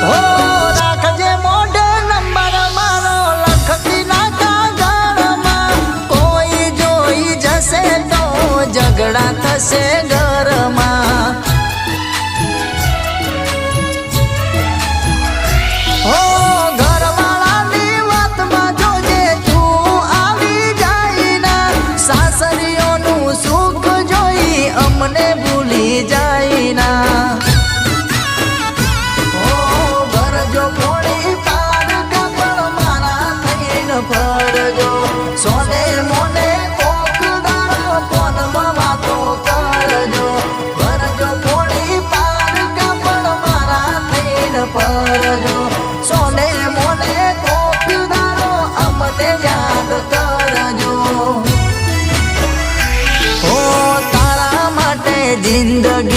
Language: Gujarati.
હો રાખજે મોઢે નંબર મારો લખતી નાખા ઘરમાં કોઈ જોઈ જશે તો ઝઘડા થશે ઘરમાં હો ઘરવાળાની વાતમાં જોજે તું આવી જાય ના સાસરીઓનું સુખ જોઈ અમને ભૂલી જાય ના ફરજો સોને મોને કોકડાનો ફોનમાં વાતો કરજો ભરજો થોડી પાર કાપડ મારા થઈને ફરજો સોને મોને કોકડાનો અમને યાદ કરજો હો તારા માટે જિંદગી